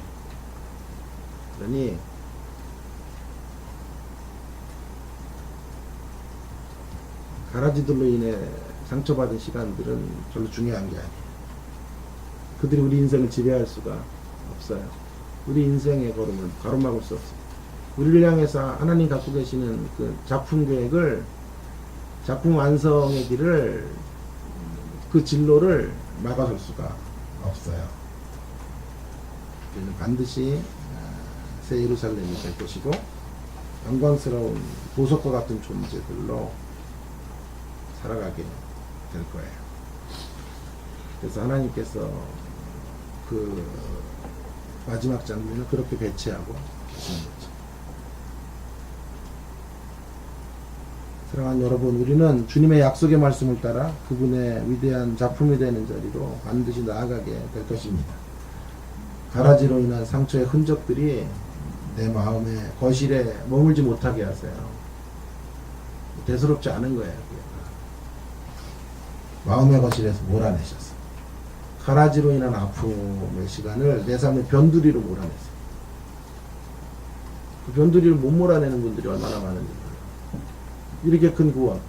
그러니 가라지들로 인해 상처받은 시간들은 별로 중요한 게 아니에요. 그들이 우리 인생을 지배할 수가 없어요. 우리 인생의 걸음을 가로막을 수 없어요. 우리를 향해서 하나님 갖고 계시는 그 작품 계획을, 작품 완성의 길을, 그 진로를 막아설 수가 없어요. 우리는 반드시 새 예루살렘이 될 것이고 영광스러운 보석과 같은 존재들로 살아가게 될 거예요. 그래서 하나님께서 그 마지막 장면을 그렇게 배치하고 계시는 거죠. 사랑하는 여러분, 우리는 주님의 약속의 말씀을 따라 그분의 위대한 작품이 되는 자리로 반드시 나아가게 될 것입니다. 가라지로 인한 상처의 흔적들이 내 마음의 거실에 머물지 못하게 하세요. 대수롭지 않은 거예요. 마음의 거실에서 몰아내셨어요. 가라지로 인한 아픔의 시간을 내 삶의 변두리로 몰아냈어요. 그 변두리를 못 몰아내는 분들이 얼마나 많은지 몰라요. 이렇게 큰 구원,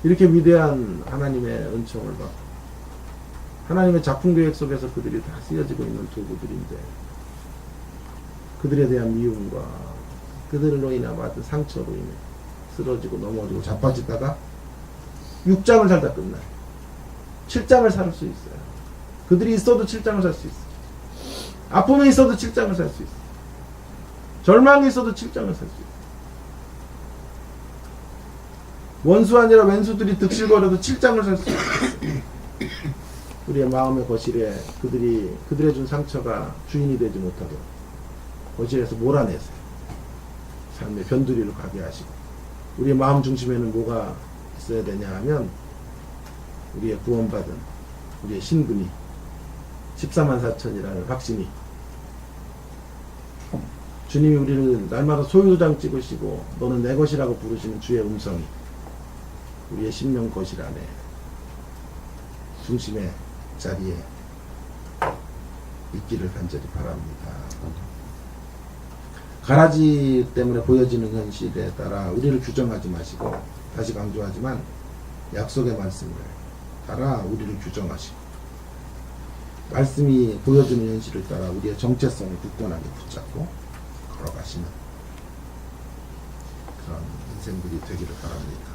이렇게 위대한 하나님의 은총을 받고 하나님의 작품 계획 속에서 그들이 다 쓰여지고 있는 도구들인데 그들에 대한 미움과 그들로 인해 받은 상처로 인해 쓰러지고 넘어지고 자빠지다가 6장을 살다 끝나요. 7장을 살 수 있어요. 그들이 있어도 7장을 살 수 있어요. 아픔이 있어도 7장을 살 수 있어요. 절망이 있어도 7장을 살 수 있어요. 원수 아니라 왼수들이 득실거려도 7장을 살 수 있어요. 우리의 마음의 거실에 그들의 준 상처가 주인이 되지 못하도록 거실에서 몰아내세요. 삶의 변두리로 가게 하시고 우리의 마음 중심에는 뭐가 있어야 되냐 하면 우리의 구원받은 우리의 신분이 14만 4천이라는 확신이 주님이 우리를 날마다 소유장 찍으시고 너는 내 것이라고 부르시는 주의 음성이 우리의 심령 거실 안에 중심의 자리에 있기를 간절히 바랍니다. 가라지 때문에 보여지는 현실에 따라 우리를 규정하지 마시고, 다시 강조하지만 약속의 말씀을 따라 우리를 규정하시고, 말씀이 보여주는 현실을 따라 우리의 정체성을 굳건하게 붙잡고 걸어가시는 그런 인생들이 되기를 바랍니다.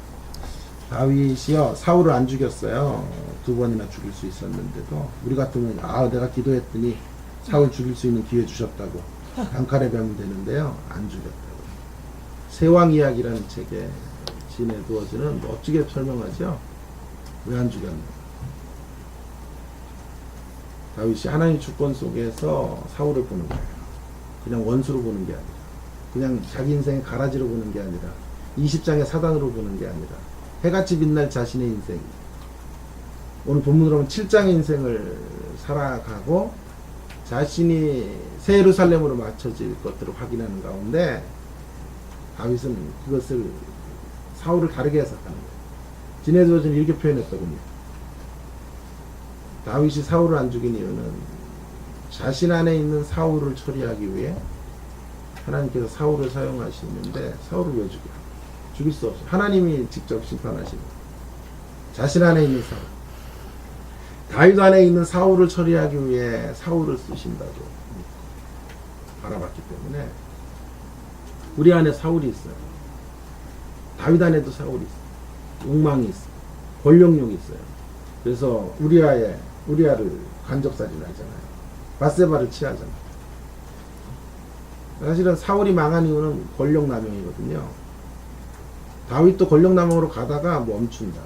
다윗이요, 사울을 안 죽였어요. 2번이나 죽일 수 있었는데도, 우리 같으면 내가 기도했더니 사울 죽일 수 있는 기회 주셨다고 단칼에 배우면 되는데요, 안 죽였다고. 세왕 이야기라는 책에 진에 두어지는 멋지게 설명하죠. 왜 안 죽였나? 다윗이 하나님 주권 속에서 사울을 보는 거예요. 그냥 원수로 보는 게 아니라, 그냥 자기 인생의 가라지로 보는 게 아니라, 20장의 사단으로 보는 게 아니라, 해같이 빛날 자신의 인생, 오늘 본문으로 보면 7장의 인생을 살아가고 자신이 새 예루살렘으로 맞춰질 것들을 확인하는 가운데, 다윗은 그것을 사울을 다르게 해석하는 거예요. 진에서는 이렇게 표현했거든요. 다윗이 사울을 안 죽인 이유는 자신 안에 있는 사울을 처리하기 위해 하나님께서 사울을 사용하시는데, 사울을 왜 죽여? 죽일 수 없어요. 하나님이 직접 심판하시는 거예요. 자신 안에 있는 사울, 다윗 안에 있는 사울을 처리하기 위해 사울을 쓰신다고 바라봤기 때문에, 우리 안에 사울이 있어요. 다윗 안에도 사울이 있어요. 욕망이 있어요. 권력욕이 있어요. 그래서 우리아를 간접살인 하잖아요. 바세바를 취하잖아요. 사실은 사울이 망한 이유는 권력남용이거든요. 다윗도 권력남용으로 가다가 멈춘다고.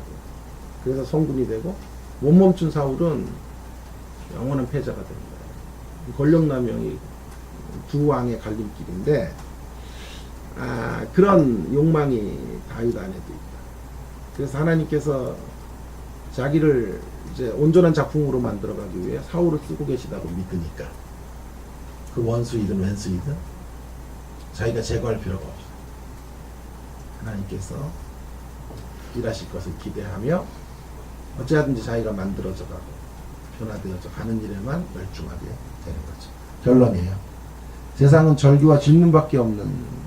그래서 성군이 되고, 못 멈춘 사울은 영원한 패자가 되는 거예요. 권력남용이 두 왕의 갈림길인데, 그런 욕망이 다윗 안에도 있다. 그래서 하나님께서 자기를 이제 온전한 작품으로 만들어가기 위해 사울을 쓰고 계시다고 믿으니까, 그 원수이든 왼수이든 자기가 제거할 필요가 없어요. 하나님께서 일하실 것을 기대하며 어찌하든지 자기가 만들어져 가고 변화되어져 가는 일에만 열중하게 되는 거죠. 결론이에요. 세상은 절규와 질문밖에 없는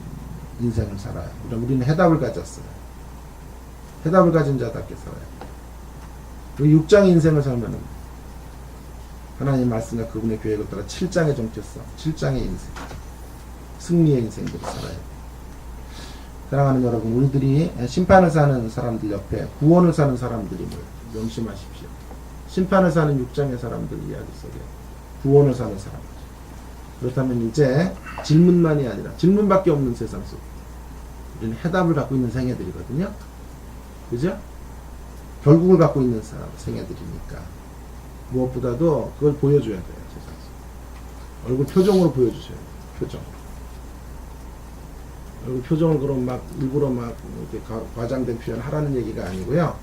인생을 살아요. 우리는 해답을 가졌어요. 해답을 가진 자답게 살아요. 그 6장의 인생을 살면은 하나님 말씀과 그분의 계획을 따라 7장의 정체성, 7장의 인생, 승리의 인생들을 살아요. 사랑하는 여러분, 우리들이 심판을 사는 사람들 옆에 구원을 사는 사람들임을 명심하십시오. 심판을 사는 6장의 사람들 이야기 속에 구원을 사는 사람들. 그렇다면 이제 질문만이 아니라, 질문밖에 없는 세상 속 우리는 해답을 갖고 있는 생애들이거든요. 그죠? 결국을 갖고 있는 사람, 생애들이니까 무엇보다도 그걸 보여줘야 돼요. 세상에서 얼굴 표정으로 보여주셔야 돼요. 표정. 얼굴 표정을 그럼 막 일부러 막 이렇게 과장된 표현 하라는 얘기가 아니고요.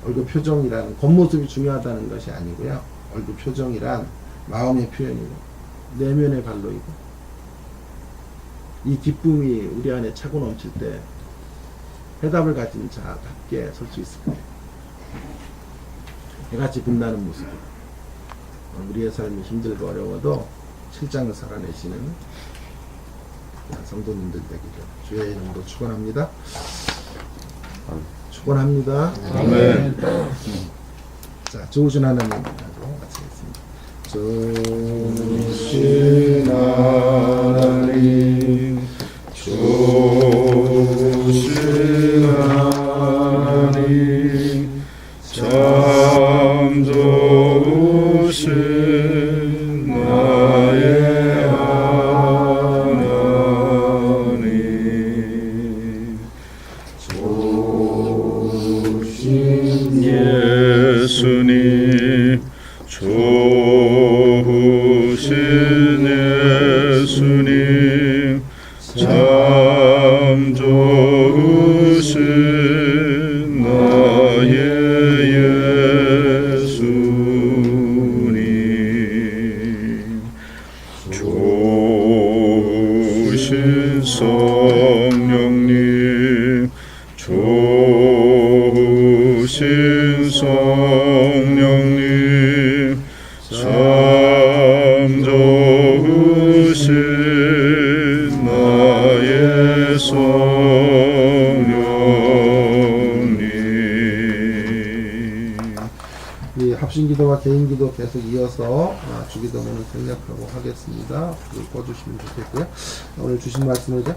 얼굴 표정이라는 겉모습이 중요하다는 것이 아니고요. 얼굴 표정이란 마음의 표현이고 내면의 발로이고, 이 기쁨이 우리 안에 차고 넘칠 때 해답을 가진 자답게 설 수 있을 거예요. 해같이 빛나는 모습. 우리의 삶이 힘들고 어려워도 실장을 살아내시는 성도님들 되기를 주의 이름으로 축원합니다. 축원합니다. 아멘. 자, 좋으신 하나님 하고 마치겠습니다. 좋으신 하나님, 좋으신 하나님, 참 좋으신 나의 하나님, 좋으신 예수님, 좋으신 예수님, 참 좋으신 나의 예수님, 좋으신 성령님, 좋으신 성령님, 참 좋으신 이 합심기도와 개인기도 계속 이어서 주기도문을 생략하고 하겠습니다. 불을 꺼주시면 좋겠고요. 오늘 주신 말씀을요.